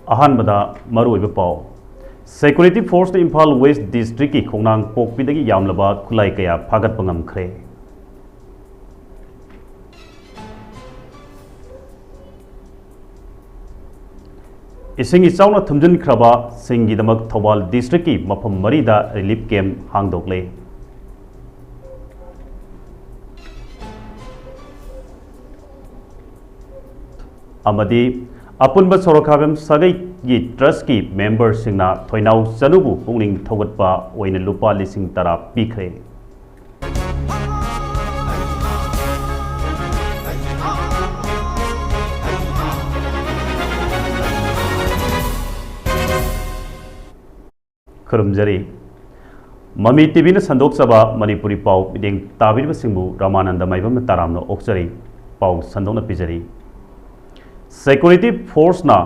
अहानबदा मरुइबा पाव security force ने Imphal waste district की खोंगनांग पोकपीदगी यामलबा खुलाई कया फागतपा ngamkhre इसिंग इचाउना थुमजन खरबा सिंगिदमक थौबाल डिस्ट्रिक्ट की मफम मरीदा रिलीफ कैम्प हांगदोकले अमदी अपुनब सौरखाबम सगै की ट्रस्ट की मेंबर सिंगना थोइनाउ चनुबु पुंगनिंग थौगतपा ओइना लुपा लिसिंग तरा पीखरे खुरुमजरी ममी टीवी ने संदोक सभा मणिपुरी पाव मिदेंग ताबिरबसिंगबु रामानंद माइबम तारामनो ओक्सरी पाव संदोकना पिजरी सिक्योरिटी फोर्स ना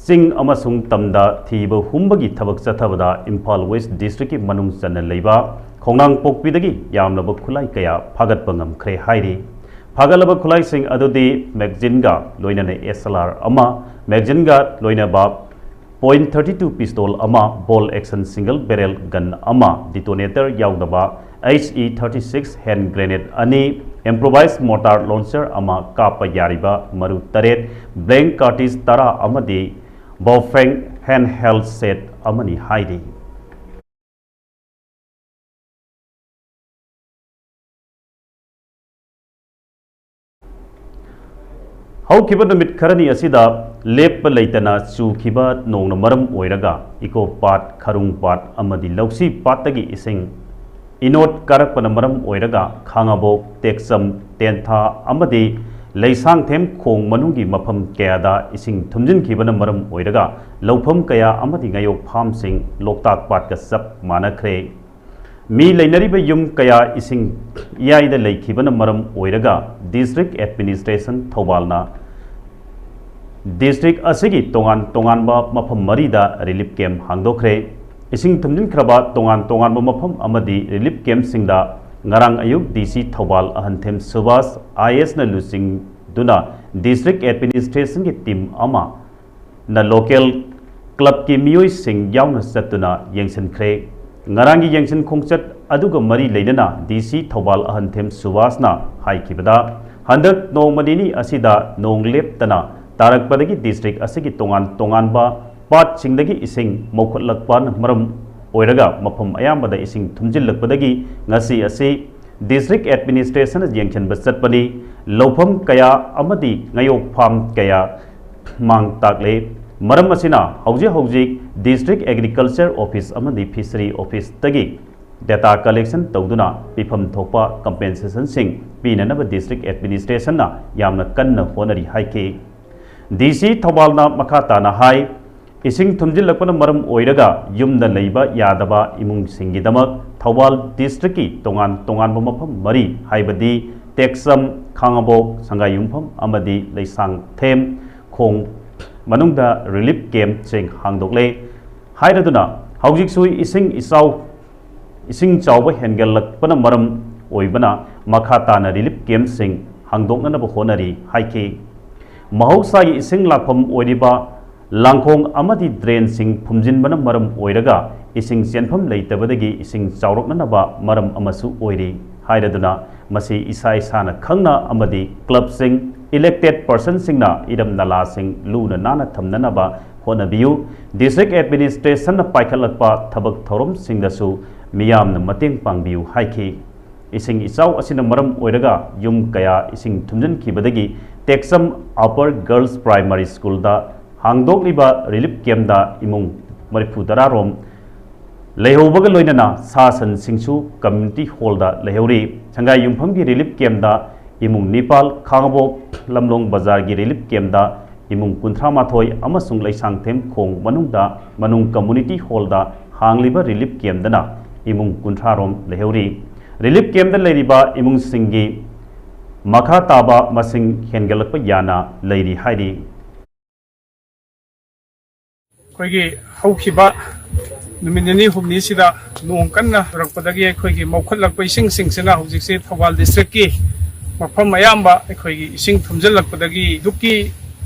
चिंग अमसुंग तमदा थीब हुंबगी थबक चथबदा इम्फाल वेस्ट डिस्ट्रिक्ट की मनुंग चन्न लेबा खोंगनांग पोकपीदगी यामलब खुलाई कया फागतपा ngamkhre हाइरी फागलब खुलाई सिंग अदुदी मैगजीनगा लोइनने SLR अमा मैगजीनगा लोइनबा .32 पिस्तौल अमा ball action single barrel gun अमा डिटोनेटर याउदबा HE-36 हैंड ग्रेनेड अनि इम्प्रोवाइज मोटार लॉन्चर अमा कापा यारिबा मरु तरेट ब्लैंक कार्टिज तरा अमदी बॉफेंग हैंड हेल्ड सेट अमनी हाइडी हौखिबा नुमित खरनी असिदा लेप लेतना चुखिबा नोंगना मरम ओइरगा इको पाट खरुंग पाट अमदी लौसी पाटगी इसिंग इनोट कारकपन मरम ओइरगा खांगाबोक टेक्सम टेंथा अमदी लैसांग थेम खोंग मनुंगी मफम कयादा इसिंग थुमजिनखिबन मरम ओइरगा लौफम कया अमदी ngayok फार्म सिंग लोकताक पाट का सब मानखरे मी लेनरिबा युम कया इसिंग इयाइदा लेखिबन मरम ओइरगा डिस्ट्रिक्ट एडमिनिस्ट्रेशन थौबालना डिस्ट्रिक्ट असिगी तोंगान तोंगानबा मफम मरीदा रिलीफ कैम्प हांगदोखरे इसिंग थुमजिनख्रबा तोंगान तोंगानबा मफम अमदी रिलीफ कैम्प सिंगदा ngarang ayuk DC Thoubal Ahanthem Subhash IS न लुसिंग दुना डिस्ट्रिक्ट एडमिनिस्ट्रेशन की टीम अमा न लोकल क्लब की मियोई सिंग यावना सत्तुना येंगसनख्रे ngarang की येंगसन खोंगचत अदुगा मरी लेनना DC थौबाल अहंथेम सुभाषना हाइखिबदा हंदक नोंगमदिनी असिदा नोंग लेपतना तारकपदगी डिस्ट्रिक्ट असिगी तोंगान तोंगानबा पाट सिंगदगी इसिंग मौखुटलकपान मरम ओइरगा मफम अयामबदा इसिंग थुमजिलकपदगी ngasi asi district administration yengchenba chatpani लौफम कया अमदी ngayok farm कया मांग ताकले मरम असिना हौजे डिस्ट्रिक्ट एग्रीकल्चर ऑफिस अमदी फिशरी ऑफिस तगी डेटा कलेक्शन तौदुना पिफम थोपा कंपेंसेशन सिंग पीननब डिस्ट्रिक्ट एडमिनिस्ट्रेशन ना यामना कन्न होनरी हाइके DC थौबालना मखाताना हाई इसिंग थुमजिलकपन मरम ओइरगा युमदा लैबा यादबा इमुंग सिंगिदमक थौबाल डिस्ट्रिक्ट की तोंगान तोंगानबा मफम मरी हाइबदी टेक्सम खांगाबोक संगायुमफम अमदी लैसांग थेम खोंग मनुंगदा रिलीफ कैम्प सिंग हांगदोकले हाइरदुना हौजिकसुई इसिंग चावबा हेनगलकपन मरम ओइबना मखाताना रिलीफ कैम्प सिंग हांगदोकनब होनरी हाइके महौसागी इसिंग लाफम ओइरिबा लांखोंग अमदी ड्रेन सिंग फुमजिनबन मरम ओइरगा इसिंग चेनफम लेतबदगी इसिंग चावरकनबा मरम अमसु ओइरी हाइरदुना मसी इसा इसाना खंगना अमदी क्लब सिंग इलेक्टेड पर्सन सिंगना इरम नाला सिंग लूना नाना थमननबा होनबियु डिस्ट्रिक्ट एडमिनिस्ट्रेशन पाइखलकपा थबक थौरम सिंगदसु मियामना मतेंग पांगबियु हाइखी इसिंग इचाव असिना मरम ओइरगा युम कया इसिंग थुमजिनखिबदगी टेक्सम अपर गर्ल्स प्राइमरी स्कूल दा हांगदोकलिबा रिलीफ कैम्पदा इमुंग मरिफुदरा रोम लेहौबगा लोइनना सासन सिंगसु कम्युनिटी हॉलदा लेहौरी संगाई युमफम की रिलीफ कैम्पदा इमुंग नेपाल खांगबोक लमलोंग बाजार की रिलीफ कैम्पदा इमुंग कुंथ्रामाथोय अमसुंग लैसांगथेम खोंग मनुंगदा मनुंग कम्युनिटी हॉलदा हांगलिबा रिलीफ कैम्पदना इमुंग कुंथ्रारोम लेहौरी रिलीफ कैम्पदा लेरिबा इमुंग सिंगी मखा ताबा मसिंग हेनगलकपा याना लेरी हाइरी अखोइगी हौखिबा नुमित निनी हुमनी सिदा नोंग कन्ना रखपदगी अखोइगी मौखुटलकपा इसिंग सिंगसिना हौजिकसे थौबाल डिस्ट्रिक्ट की मफम अयाम्बा अखोइगी इसिंग थुमजिलकपदगी दुकी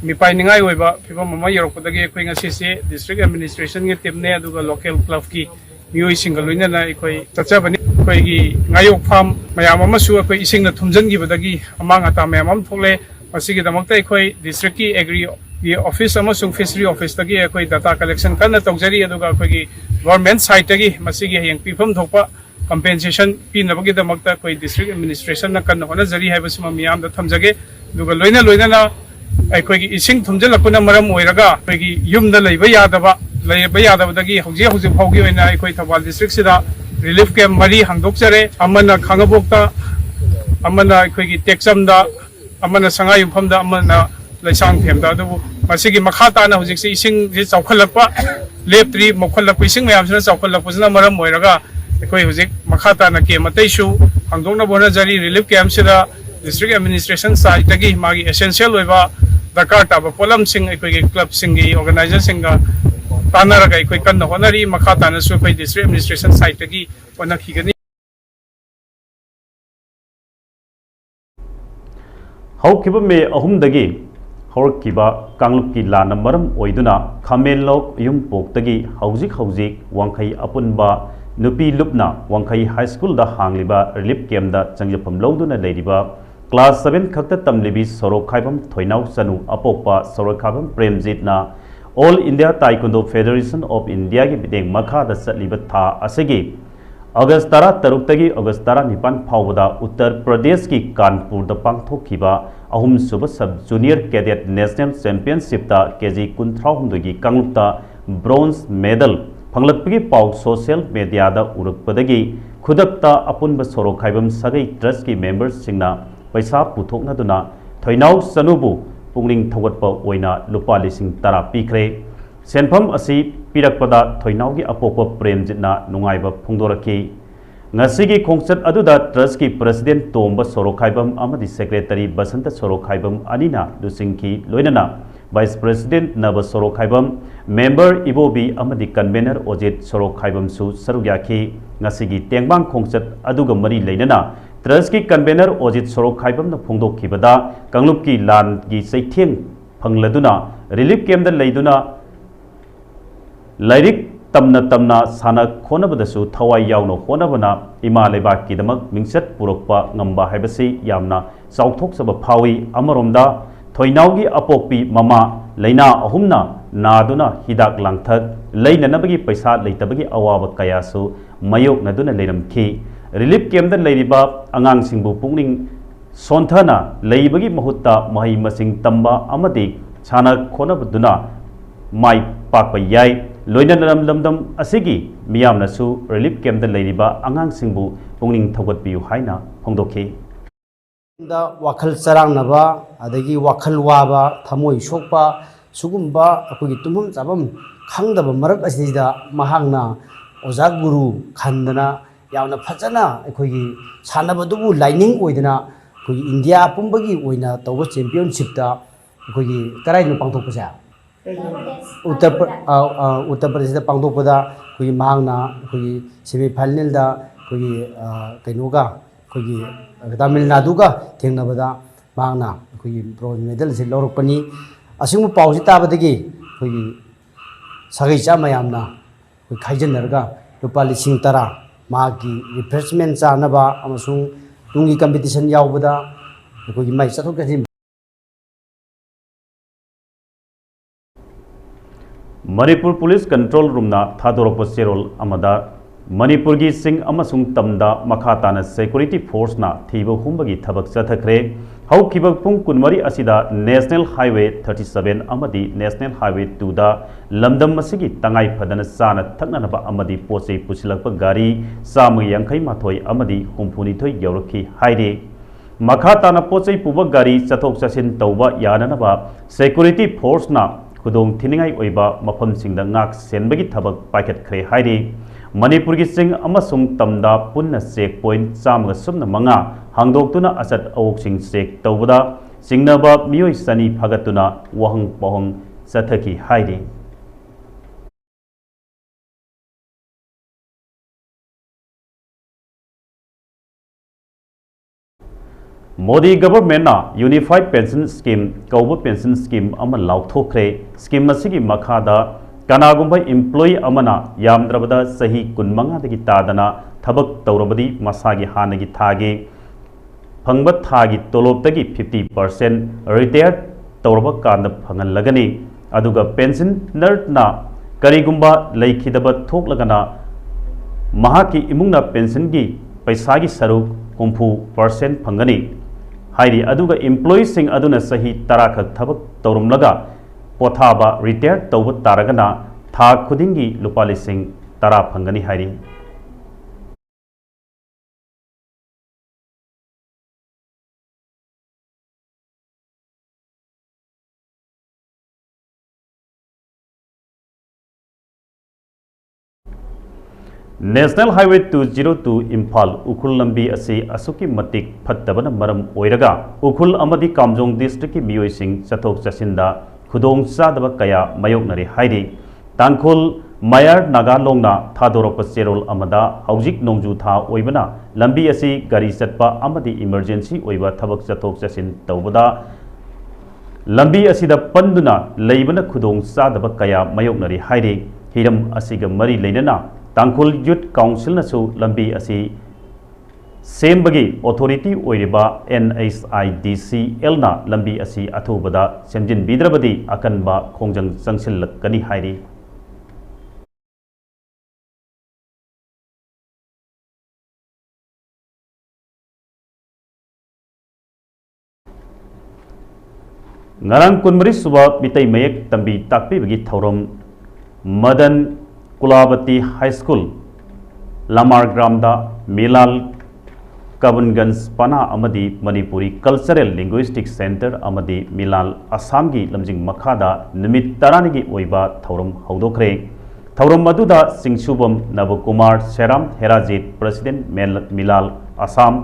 ꯃꯤꯄꯥꯏꯅꯤꯡꯉꯥꯏ ꯑꯣꯏꯕ ꯐꯤꯕꯝ ꯑꯃ ꯌꯧꯔꯛꯄꯗꯒꯤ ꯑꯩꯈꯣꯏ ꯉꯁꯤꯁꯦ ꯗꯤꯁꯇ꯭ꯔꯤꯛ ꯑꯦꯗꯃꯤꯅꯤꯁꯇ꯭ꯔꯦꯁꯟꯒꯤ ꯇꯤꯝꯅꯦ ꯑꯗꯨꯒ ꯂꯣꯀꯦꯜ ꯀ꯭ꯂꯕꯀꯤ ꯃꯤꯑꯣꯏꯁꯤꯡꯒ ꯂꯣꯏꯅꯅ ꯑꯩꯈꯣꯏ ꯆꯠꯆꯕꯅꯤ ꯑꯩꯈꯣꯏꯒꯤ ꯉꯥꯌꯣꯛ ꯐꯥꯝ ꯃꯌꯥꯝ ꯑꯃꯁꯨ ꯑꯩꯈꯣꯏ ꯏꯁꯤꯡꯅ ꯊꯨꯝꯖꯤꯟꯈꯤꯕꯗꯒꯤ ꯑꯃꯥꯡ ꯑꯇꯥ ꯃꯌꯥꯝ ꯑꯃ ꯊꯣꯛꯂꯦ ꯃꯁꯤꯒꯤꯗꯃꯛꯇ ꯑꯩꯈꯣꯏ ꯗꯤꯁꯇ꯭ꯔꯤꯛꯀꯤ ꯑꯦꯒ꯭ꯔꯤꯒꯤ ꯑꯣꯐꯤꯁ ꯑꯃꯁꯨꯡ ꯐꯤꯁꯔꯤ ꯑꯣꯐꯤꯁꯇꯒꯤ ꯑꯩꯈꯣই ꯗꯥꯇꯥ ꯀꯂꯦꯛꯁꯟ ꯀꯟꯅ ꯇꯧꯖꯔꯤ ꯑꯗꯨꯒ ꯑꯩꯈꯣꯏꯒꯤ ꯒꯚꯔꯟꯃꯦꯟꯠ ꯁꯥꯏꯠꯇꯒꯤ ꯃꯁꯤꯒꯤ ꯍꯌꯦꯡ ꯄꯤꯐꯝ ꯊꯣꯛꯄ ꯀꯝꯄꯦꯟꯁꯦꯁꯟ ꯄꯤꯅꯕꯒꯤꯗꯃꯛꯇ ꯑꯩꯈꯣꯏ ꯗꯤꯁꯇ꯭ꯔꯤꯛ ꯑꯦꯗꯃꯤꯅꯤꯁꯇ꯭ꯔꯦꯁꯟꯅ ꯀꯟꯅ ꯍꯣꯠꯅꯖꯔꯤ ꯍꯥꯏꯕꯁꯤꯃ ꯃꯤꯌꯥꯝꯗ ꯊꯝꯖꯒꯦ ꯑꯗꯨꯒ ꯂꯣꯏꯅꯅ ꯑꯩꯈꯣꯏꯒꯤ ꯏꯁꯤꯡ ꯊꯨꯝꯖꯤꯜꯂꯛꯄꯅ ꯃꯔꯝ ꯑꯣꯏꯔꯒ ꯑꯩꯈꯣꯏꯒꯤ ꯌꯨꯝꯗ ꯂꯩꯕ ꯌꯥꯗꯕꯗꯒꯤ ꯍꯧꯖꯤꯛ ꯐꯥꯎꯒꯤ ꯑꯣꯏꯅ ꯑꯩꯈꯣꯏ ꯊꯧꯕꯥꯜ ꯗꯤꯁꯇ꯭ꯔꯤꯛꯁꯤꯗ ꯔꯤꯂꯤꯐ ꯀꯦꯝꯞ 4 ꯍꯥꯡꯗꯣꯛꯆꯔꯦ ꯑꯃꯅ ꯈꯥꯡꯉꯕꯣꯛꯇ ꯑꯃꯅ ꯑꯩꯈꯣꯏꯒꯤ ꯇꯦꯛꯆꯝꯗ ꯑꯃꯅ ꯁꯉꯥꯏꯌꯨꯝꯐꯝꯗ ꯑꯃꯅ ꯂꯩꯁꯥꯡꯊꯦꯝꯗ ꯑꯗꯨꯕꯨ ꯃꯁꯤꯒꯤ ꯃꯈꯥ ꯇꯥꯅ ꯍꯧꯖꯤꯛꯁꯤ ꯏꯁꯤꯡꯁꯤ ꯆꯥꯎꯈꯠꯂꯛꯄ ꯂꯦꯞꯇ꯭ꯔꯤ ꯃꯣꯛꯈꯠꯂꯛꯄ ꯏꯁꯤꯡ ꯃꯌꯥꯝꯁꯤꯅ ꯆꯥꯎꯈꯠꯂꯛꯄꯁꯤꯅ ꯃꯔꯝ ꯑꯣꯏꯔꯒ ꯑꯩꯈꯣꯏ ꯍꯧꯖꯤꯛ ꯃꯈꯥ ꯇꯥꯅ ꯀꯦꯝꯞ ꯑꯇꯩꯁꯨ ꯍꯥꯡꯗꯣꯛꯅꯕ ꯍꯣꯠꯅꯖꯔꯤ ꯔꯤꯂꯤꯐ ꯀꯦꯝꯞꯁꯤꯗ ꯗꯤꯁꯇ꯭ꯔꯤꯛ ꯑꯦꯗꯃꯤꯅꯤꯁꯇ꯭ꯔꯦꯁꯟ ꯁꯥꯏꯠꯇꯒꯤ ꯃꯥꯒꯤ ꯑꯦꯁꯦꯟꯁꯤꯌꯦꯜ ꯑꯣꯏꯕ ꯗꯔꯀꯥꯔ ꯇꯥꯕ ꯄꯣꯠꯂꯝꯁꯤꯡ ꯑꯩꯈꯣꯏꯒꯤ ꯀ꯭ꯂꯕꯁꯤꯡꯒꯤ ꯑꯣꯔꯒꯅꯥꯏꯖꯔꯁꯤꯡꯒ तानरगा अखोई कन्न होनरी मखा तानसु अखोई डिस्ट्रिक्ट एडमिनिस्ट्रेशन साइटगी होनखिगनी हौखिबा मे अहुमदगी हौरखिबा कांगलुपकी लाना मरम ओइदुना खामेलौक युमपोक्तगी हौजिक वांखै अपुनबा नुपी लुपना वांखै हाई स्कूल दा हांगलिबा रिलीफ कैम्प दा चंगजफम लौदुना लेरिबा क्लास 7 खक्त तमलिबी सरोखाइबम थोइनाउ सनु अपोक्पा सरोखाइबम प्रेमजीतना all India taekwondo federation of India की बिदेंग मखादा चलिबा था असेगी अगस्त 13 तगी अगस्त 19 फाउबदा उत्तर प्रदेश की कानपुर द पांगथोखिबा अहुम सुब सब जूनियर कैडेट नेशनल चैंपियनशिप दा केजी 13 की कांगलुपता ब्रोंज मेडल फंगलकपगी पाउ सोशल मीडिया दा उरकपदगी खुदकता अपुनब सोरोखाइबम सगै ट्रस्ट की मेंबर्स सिंगना पैसा पुथोकनदुना थोइनाउ सनुबु पुंगलिंग थौगटपा ओइना लुपा 10,000 पीखरे सेनफम असी पीरकपदा थोइनाउगी अपोप प्रेमजितना नुंगाइबा फोंदोरखी ngasi khongchat aduda trust ki president tomba sorokaibam amadi secretary basanta sorokaibam anina lusingki loinana vice president naba sorokaibam member ibobi amadi convener ojit sorokaibam su sarugyaki ngasi tengbang khongchat aduga mari leinana trust ki convener ojit sorokaibam na phongdokhibada kangluk ki lan gi saitheng phangladuna relief camp da leiduna लाइरिक तमना साना खोनबदसु थवाई यावनो होनबना इमा लेबाक किदमक मिंगसत पुरकपा ngamba हाइबसी यामना चाउथोकसब फावी अमरोमदा थोइनाउगी अपोकपी mama लेना अहुमना नादुना हिदाक लांगथक लेननबगी पैसा लेतबगी अवाब कयासु मयोक नदुना लेरमखी रिलीफ कैम्प द लेरिबा अंगांग सिंगबु पुंगनिंग सोंथना लेइबगी महुत्ता महै मसिंग तंबा अमदि साना खोनबदुना माइ पाकपा याई लोइनना लमदम असिगी मियामनसु रिलीफ कैम्प द लेरिबा अंगांग सिंगबु पुंगनिंग थौगटपियु हाइना फोंदोखी दा वाखल चरांगनबा अदगी वाखल वाबा थमोई सोकपा सुगुम्बा अखोगी तुमुम चाबम खंगदबा मरक असिदा महांगना ओजा गुरु खंदना यावना फजना अखोगी सानबदुबु लाइनिंग ओइदना अखोगी इंडिया पुंबगी ओइना तौबा चैंपियनशिप दा अखोगी कराइनो पांथोकपसा उत्तर प्रदेश पांथोकपदा अखोगी महांगना अखोगी सेमीफाइनल दा अखोगी कइनोगा अखोगी तमिलनाडुगा थेंगनबदा महांगना अखोगी ब्रोंज मेडल से लौरकपनी असिंगु पाउसी ताबदगी अखोगी सगैचा मयामना अखोई खाइजनरगा लुपा 10,000 मागी रिफ्रेशमेंट चानबा अमसुंग तुंगी कंपटीशन यावबदा अखोगी माइ चथोकजि मणिपुर पुलिस कंट्रोल रूम थादोरप चेरोल मणिपुर की सिंह अमसुंग तमदा मखाताना सिक्योरिटी फोर्स ना थीब हुंबगी थबक चथखरे हौखिब पुंग कुनमरी असिदा नेशनल हाईवे 37 अमदी नेशनल हाईवे 2 दा लमदम मसिगी तंगाई फदन चाना थकनबा अमदी पोचे पुसिलकप गाड़ी चाम यांखै माथोय अमदी हुंफुनिथोय यौरखी हाइरे मखाताना पोचे पुब गाड़ी चथोक चसिन तौबा याननबा सिक्योरिटी फोर्स ना खुदोंग थिनिंगाई ओइबा मफमसिंगदा ngak senbagi thabak paikhatkhre hairi Manipur की सिंह अमसुंग तमदा पुन्ना चेक पॉइंट चामगा सुमना मंगा हांगदोक्तुना असत अवोक्सिंग चेक तौबदा सिंगनबा मियोय सनी फगतुना वहंग पहंग चथकी हाइरि Modi government unified pension scheme कौब पेंशन स्कीम लाउथोख्रे स्कीम मखादा कनागुंबा इम्प्लॉय यामद्रबदा सही कुनमंगादगी तादना थबक तौरबदी मसागी हानगी थागी फंगब थागी तोलोबदगी 50% रिटायर तौरब कांद फंगलगनी अदुगा पेंशनरना करीगुंबा लेखिदब थोकलगना महाकी इमुंगना पेंशन की पैसा की सरुक 50% फंगनी हाइरी अदुगा एम्प्लॉय सिंह अदुना सही तराखक थबक तौरमलगा पोथाबा रिटायर तौब तारगना था खुदिंगी लुपा लिसिंग तरा फंगनी हाइरी नेशनल हाईवे 202 इम्फाल उखुल लंबी असी असुकी मतिक फत्तबन मरम ओइरगा उखुल अमदी कामजोंग डिस्ट्रिक्ट की मियोइसिंग चथोक चसिंदा खुदोंग चादब कया मायोकनरे हाइरी तांखोल मायर नागालोंगना थादोरप चेरोल अमदा हौजिक नोंजू था ओइबना लंबी असी गाड़ी चटपा अमदी इमरजेंसी ओइबा थबक चथोक चसिन तौबदा लंबी असिदा पंदुना लेबना खुदोंग चादब कया मायोकनरे हाइरी हिरम असिगा मरी लेनना तांखुल यूथ काउंसिल नसु लंबी असी सेमबगी ऑथोरिटी ओइरिबा NHIDCL ना लंबी असी अथुबदा सेमजिन बिद्रबदी अकनबा खोंजंग चंगसिलकनी हाइरी ngarang kunmari suba mitai mayek tambi takpi bagi thauram madan Kulawati high school लमार ग्रामदा मिलाल कबनगंज पना अमदी मणिपुरी कल्चरल लिंग्विस्टिक सेंटर अमदी मिलाल असम की लमजिंग मखादा निमित तरानिगी ओइबा थौरम हौदोखरे थौरम मदुदा सिंगसुबम नवकुमार serum Herajit president Milal Assam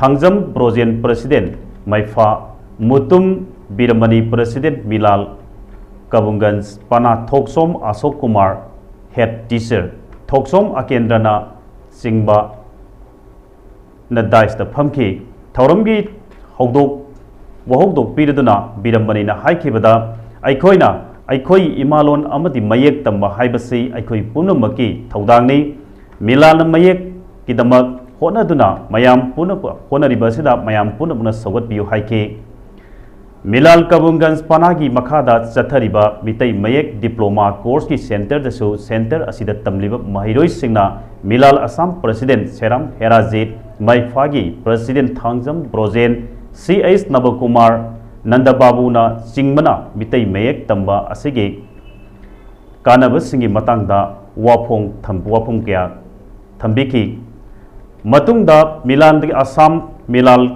Thangjam Brojen president मैफा मुतुम बीरमणि प्रेसिडेंट मिलाल कबनगंज पना थोकसोम अशोक कुमार हेड टीचर थोकसोम अकेंद्रना सिंबा नदाइस द फमकी थौरमगी हौदोक वहौदोक पीरदुना बीरमणिना हाइखिबदा अइखोइना अइखोइ इमालोन अमदि मयेक तंबा हाइबसि अइखोइ पुनमकी थौदांगनि मिलाल मयेक किदमक होनदुना मयाम पुन होनरिबसिदा मयाम पुनमुना सौगतपियु हाइके मिलाल कबुंगंज पनागी मखादा चथरिबा मितै मयेक डिप्लोमा कोर्स की सेंटर दसु सेंटर असिदा तमलिबा महिरोइ सिंगना मिलाल असम प्रेसिडेंट सेराम हेराजित मैफागी प्रेसिडेंट थांगजम ब्रोजेन CH नबकुमार नंदबाबुना चिंगमना मितै मयेक तंबा असिगे कानबसिंगी मतंगदा वाफोंग कया थंबिकी मतुंगदा मिलाल असम मिलाल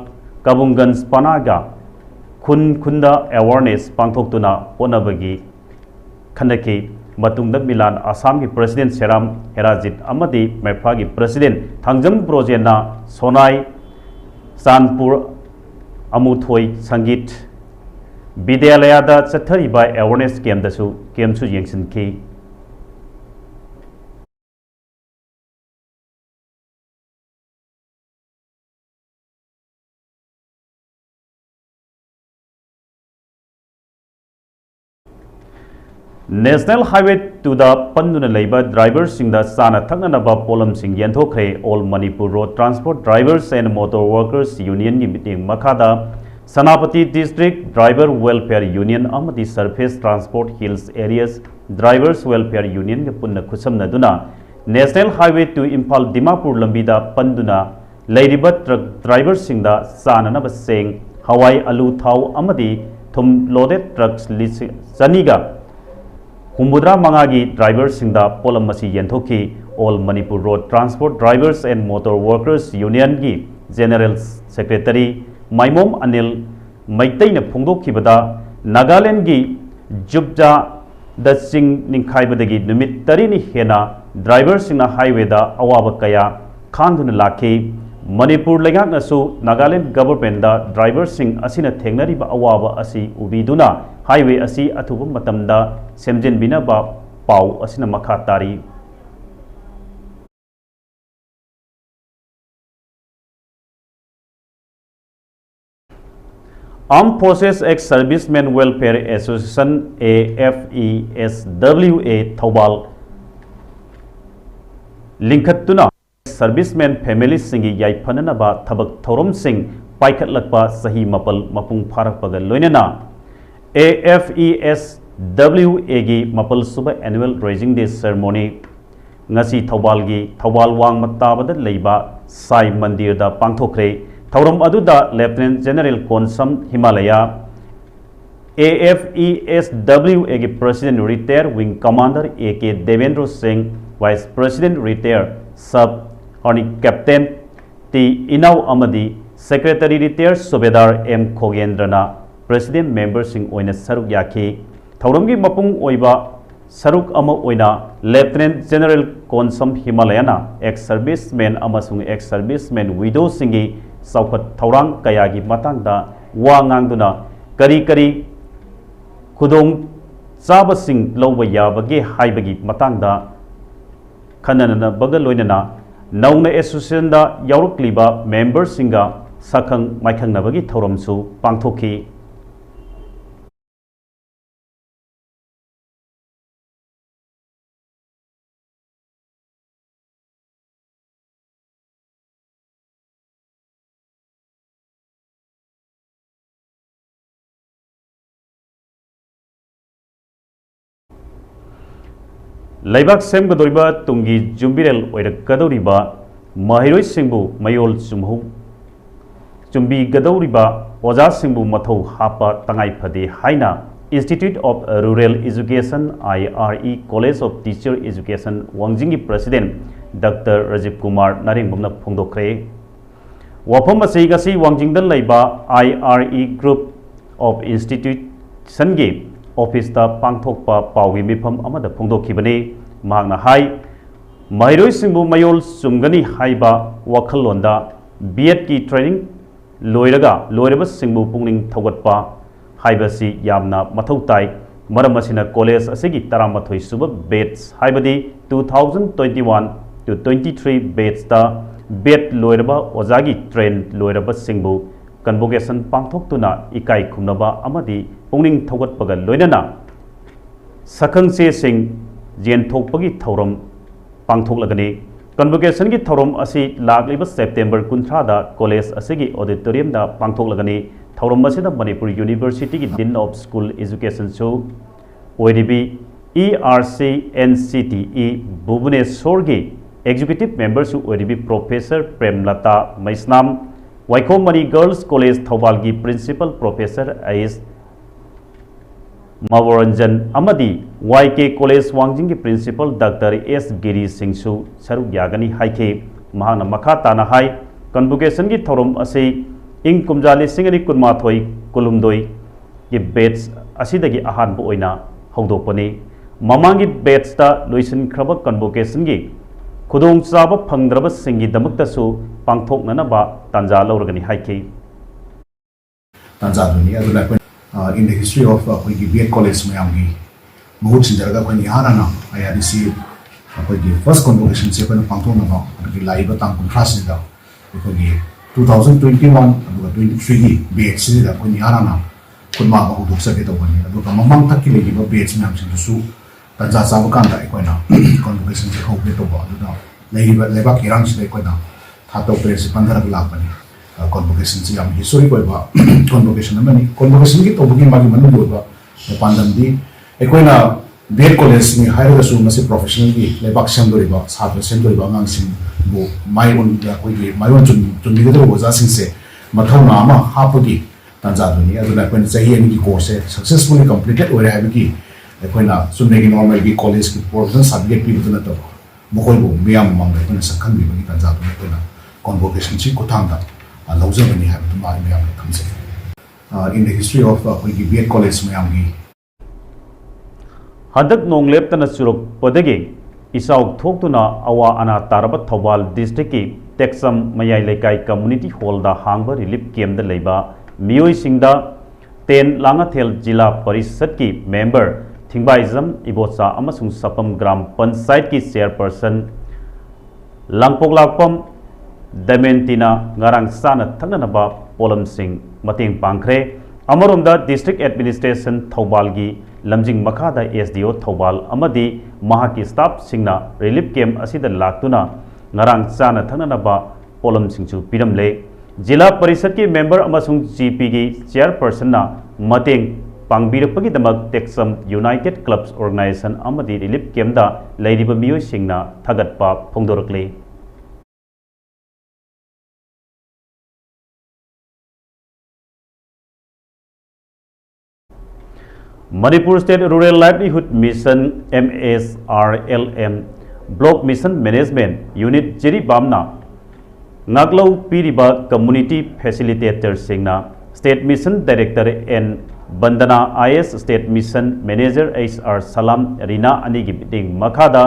कबुंगंज पनागा खुन खुंदा अवेयरनेस पांथोक्तुना होनबगी खंडकी मतुंगदा मिलान असम की प्रेसिडेंट सेराम हेराजित अमदी मैफा की प्रेसिडेंट थांगजम ब्रोजेना सोनाई चांदपुर अमुथोई संगीत विद्यालयदा चथरिबा अवेयरनेस केमसु येंसिनकी नेशनल हाईवे 2 दा पंदुना लेबा ड्राइवर सिंगदा चाना थंगनबा पोलम सिंग यंथोखरे all Manipur road transport drivers and motor workers union की मीटिंग मखादा Senapati district driver welfare union अमदी surface transport hills areas drivers welfare union के पुनः खुसमनदुना नेशनल हाईवे 2 इम्फाल दिमापुर लंबीदा पंदुना लेरिबा ट्रक ड्राइवर सिंगदा चाननबा सेंग हवाई आलू थाव अमदी थुम लोडेड ट्रक्स चनीगा हुमुद्रा मंगागी ड्राइवर सिंगदा पोलम मसी यंथोकी all Manipur road transport drivers and motor workers union की जनरल सेक्रेटरी माइमोम अनिल मैतैन फोंदोखिबदा नागालैंड की जुब्जा दसिंग निखाइबदगी निमित तरीनी हेना ड्राइवर सिंगना हाईवेदा अवाब कया खांदुन लाखी मणिपुर लेगाकनसु नागालैंड गवर्नमेंट ड्राइवर सिंग असिना थेंगनरिबा अवाब असी उबीदुना हाईवे असी अथुब मतमदा सेमजिनबिनबा पाउ असिना मखा तारी। Armed Forces Ex Servicemen Welfare Association AFESWA Thobal लिंखत्तुना सर्विसमैन फैमिली सिंगी याइफननबा थबक थौरम सिंह पाइखटलकपा सही मपल मपुंग फारकपगा लोइनना AFESWA गी मपल सुबह annual raising day ceremony ngasi thaubalgi thawal wang matabada leiba sai mandir da pangthokre thauram aduda Lieutenant General Konsam Himalaya AFESWA gi President Retired Wing Commander AK Devendra Singh Vice President Retired Sub Army Captain T Inau Amadi Secretary Retired Subedar M Khogendrana President Member Singh oina saruk yakhi thauramgi mapung oiba saruk ama oina Lieutenant General Konsam Himalayana ex serviceman amasung ex serviceman widow singi saukhat thaurang kayagi matangda wa ngangduna kari kari khudong chaba sing loba yabage haibagi matangda khanana baga loinana nauna association da yaurukliba member singa sakhang maikhang nabagi thauramsu pangthokhi Laibak semgadoriba tungi jumbirel oirakadoriba mahiroi singbu mayol chumhu chumbi gadoriba oja singbu mathau hapa tangai phade haina Institute of Rural Education IRE College of Teacher Education Wangjingi President Dr. Rajiv Kumar Naringbumna phongdokre wafam asi gasi Wangjingdal laiba IRE Group of Institution gi Office da pangthokpa pawi mifam amada phongdokhibani magna hai mairoi singbu mayol sumgani haiba wakhalonda B.Ed ki training loiraba singbu pungning thogatpa haibasi yamna mathau tai maram asina college asigi 13 suba batch haibadi 2021 to 23 batch da B.Ed loiraba ozagi train loiraba singbu convocation pangthoktuna ikai khumnaba amadi pungning thogatpaga loinana sakhang se sing jen thokpagi thauram pangthoklagani convocation gi thauram asi lagliba September 13 da college asigi auditorium da pangthoklagani thauram asida Manipur University gi Dean of School Education so ODB ERC NCTE Bhubaneswar gi executive members su ODB Professor Premlata Maisnam Waikomani Girls College Thobal gi Principal Professor AS Mawaranjan Amadi YK College Wangjing ki Principal Dr. S. Giri Singh Su Saruk Yagani Haike Mahana Makatana Hai Convocation ki Thorum Ase Ing Kumjali Singani Kunmathoi Kulumdoi ki batch Asidagi Ahan Boina Hogdopani Mamangi batch ta Luisin Kraba Convocation ki Kudong Saba Pangdraba Singi Damaktasu Pangthok Nanaba Tanja Lauragani Haike Tanja Dunia in the history of B.Ed college mayamgi mahut sinjaraga khani harana I received first convocation se khani pangthong na ki laiba tang contrast da khani 2021 aduga 23 gi B.Ed se da khani harana khunma ba huduk sa ke to bani aduga mamang thak ki legi ba B.Ed mayam sin su tanja sa ba kan da ikoi na convocation se khau ke to ba aduga laiba kirang se ikoi na thato press pandara lakh bani convocation si am history ko ba convocation mani convocation ki to bugi magi manu bo ba pandam di ekoina B.Ed college ni higher su masi professional gi lebak sendori ba sabra sendori ba ngang sin bo mai on da ko gi mai on chun ni da bo za sin se mathau na ma hapagi tanja duni aduna ko ni sahi ani ki course successfully completed ore ha gi ekoina sunne gi normal gi college ki professional subject ki butuna to bo ko bo miam mang da ko sakhan bi gi tanja duni ko na convocation si ko thang da in the history of B.Ed college mayamgi hadak nonglep tana surok podagi isauk thoktuna awa ana taraba Thobal district ki Texam mayai lekai community hall da hangba relief camp da leiba miyoi singda 10 langathel jila parishad ki member thingbaizam ibotsa amasung sapam gram panchayat ki chairperson langpoklakpam Damentina ngarang sana thangnaba polam sing mating pangkre अमरोमदा district administration Thoubal की लमजिंग मखादा SDO Thoubal अमदी महाकी staff सिंगना relief camp असिदा लाक्तुना ngarang chana thangnaba पोलम सिंचु पिरमले जिला परिषद की मेंबर अमसुंग जीपी की चेयरपर्सन ना मतेंग पांगबिरपगी दमक टेक्सम यूनाइटेड क्लब्स ऑर्गेनाइजेशन अमदी रिलीफ कैम्पदा लैरिब मियोय सिंगना थगतपा फोंदोरकले Manipur state rural livelihood mission MSRLM block mission management unit जिरीबामना नागलौ पीरिबा कम्युनिटी फैसिलिटेटर सिंगना state mission director N Bandana IS state mission manager HR Salam Reena अनी की मीटिंग मखादा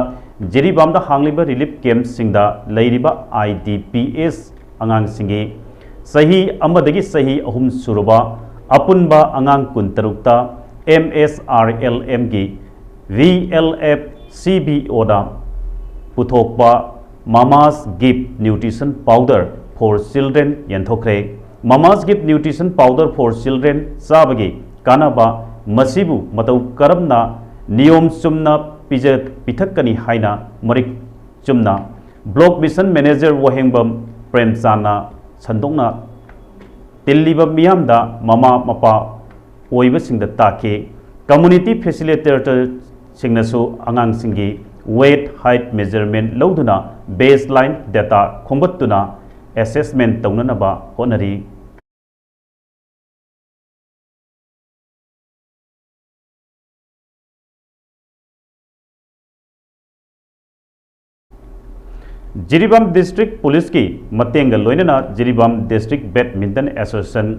जिरीबामदा हांगलिबा रिलीफ कैम्प सिंगदा लैरिबा IDPS अंगांग सिंगी सही अमदगी सही अहुम सुरुबा अपुनबा अंगांग कुंतरुक्ता MSRLM की VLF CBO दा पुथोकपा Mama's Gift Nutrition Powder for Children यंथोखरे Mama's Gift Nutrition Powder for Children चाबगी कानाबा मसीबु मतौ करमना नियम चुमना पिथक्कनी हाइना मरिक चुमना ब्लॉक मिशन मैनेजर वहेंबम प्रेमचाना संदोंना तिल्लीबा मियामदा ममा मपा ओइबसिंगदा ताके कम्युनिटी फैसिलिटेटर सिंगनसु अंगांग सिंगी वेट हाइट मेजरमेंट लौदुना बेसलाइन डेटा खोंबत्तुना एसेसमेंट तौननबा होनरी जिरीबाम डिस्ट्रिक्ट पुलिस की मतेंग लोइनना जिरीबाम डिस्ट्रिक्ट बैडमिंटन एसोसिएशन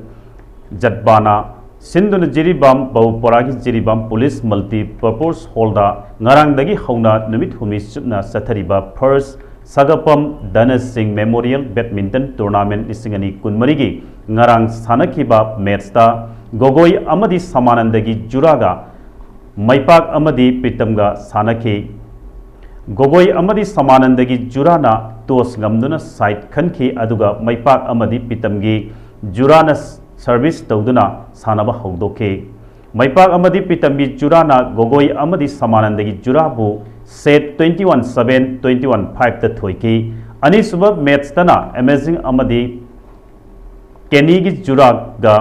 जटबाना सिंधुन जिरीबाम बहुपरा की जिरीबाम पुलिस मल्टीपर्पज हॉलदा ngarangdagi hauna numit humi chupna sathariba first sagapam dana singh memorial badminton tournament lisingani kunmari gi ngarang sanakhiba match ta gogoi amadi samanandagi juraga maipak amadi pritamga sanakhi gogoi amadi samanandagi jurana tos ngamduna side khanki aduga maipak amadi pritamgi jurana service tawduna sanaba haudoke maipak amadi pitambi jurana gogoi amadi samanandagi jurabu set 21-7 21-5 ta thoiki ani suba match tana amazing amadi kenny gi juraga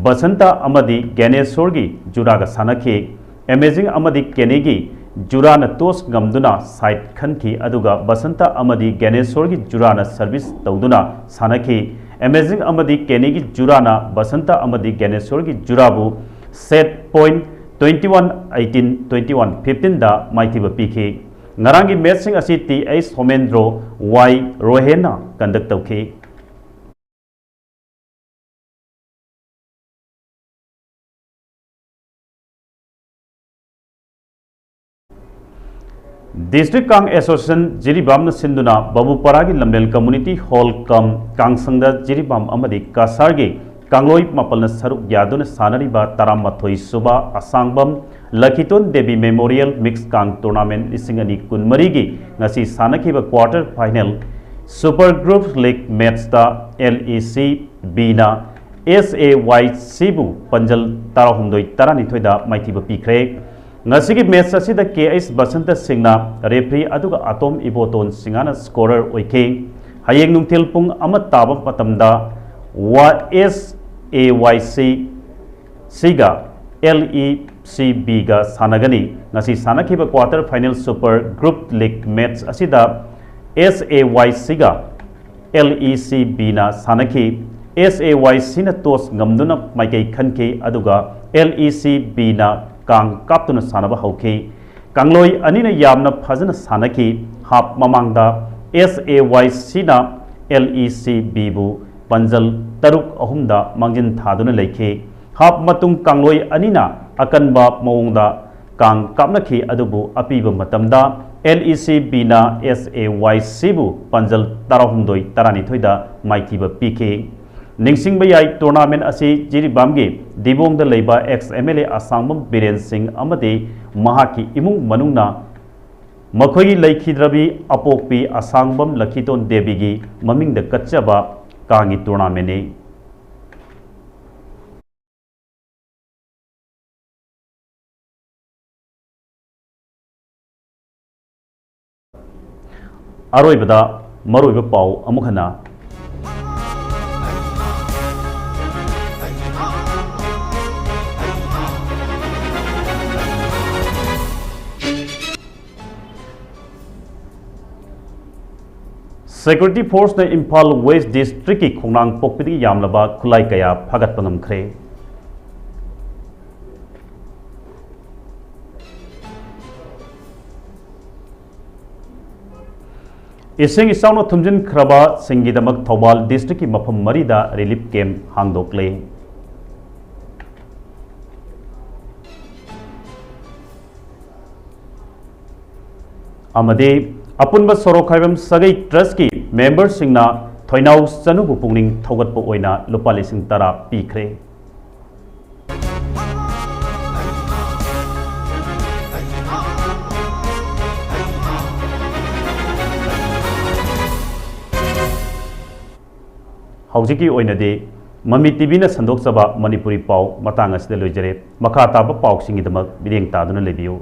basanta amadi ganeshwar gi juraga sanakhi amazing amadi kenny gi jurana tos ngamduna side khanki aduga basanta amadi ganeshwar gi jurana service tawduna sanakhi amazing amadi kenny gi jurana basanta amadi ganeshwar gi jurabu set point 21-18 21-15 da maitiba piki ngarangi matching asi TH Homendro Y Rohena conduct tauki District Kang Association Jiribam na sinduna Babu Paragi Lamdel Community Hall kam Kangsangda Jiribam amadi Kasargi Kangloi mapalna saruk yaduna sanariba taramatoi suba asangbam Lakiton Devi Memorial Mixed Kang Tournament lisingani kunmarigi ngasi sanakiba quarter final Super Group League match da LEC Bina SAY Sibu Panjal tarahumdoi taranithoi da maithiba pikre ngasigi match asida KS Basanta Singna referee aduga Atom Iboton Singana scorer oike hayeng nungthil pung amat taba patamda AYC Siga LECB ga sanagani ngasi sanakiba quarter final super group league match asida SAYC ga LECB na sanaki SAYC na tos ngamduna maikai khanki aduga LECB na kang kaptuna sanaba hauki kangloi anina yamna phajana sanaki hap mamangda SAYC na LECB bu panjal taruk ahumda mangjin thaduna leikhe hap matung kangloi anina akanba maungda kang kapnakhi adubu apiba matamda LECB na SAYC bu panjal tarahumdoi taranithoi da maithiba pike ningsingba yai tournament asi jiribamgi dibongda leiba ex MLA Asangam Biren Singh amade mahaki imung manungna makhoi leikhidrabi apokpi Asangbam Lakiton Devigi mamingda kachaba Kangi tournament अरोइबदा मरोइब पाउ अमुक हना Security Force na Imphal West District ki khongnang pokpidi yamlaba khulai kaya phagat pangam khre Ising isawno thumjin khraba singidamak Thobal District ki mafam marida relief camp hangdokle amade अपुनब सरोखाइबम सगई trust की members सिंगना थोइनाउ चनुबु पुंगनिंग थौगतपो ओइना लुपा लिसिंग तरा पीख्रे हौजिकी ओइनदे ममी टीवी ना संदोकसबा मणिपुरी पाउ मतंग असदे लोइजरे मखा ताब पाउसिंगिदमक बिदेंग तादुना लेबियो।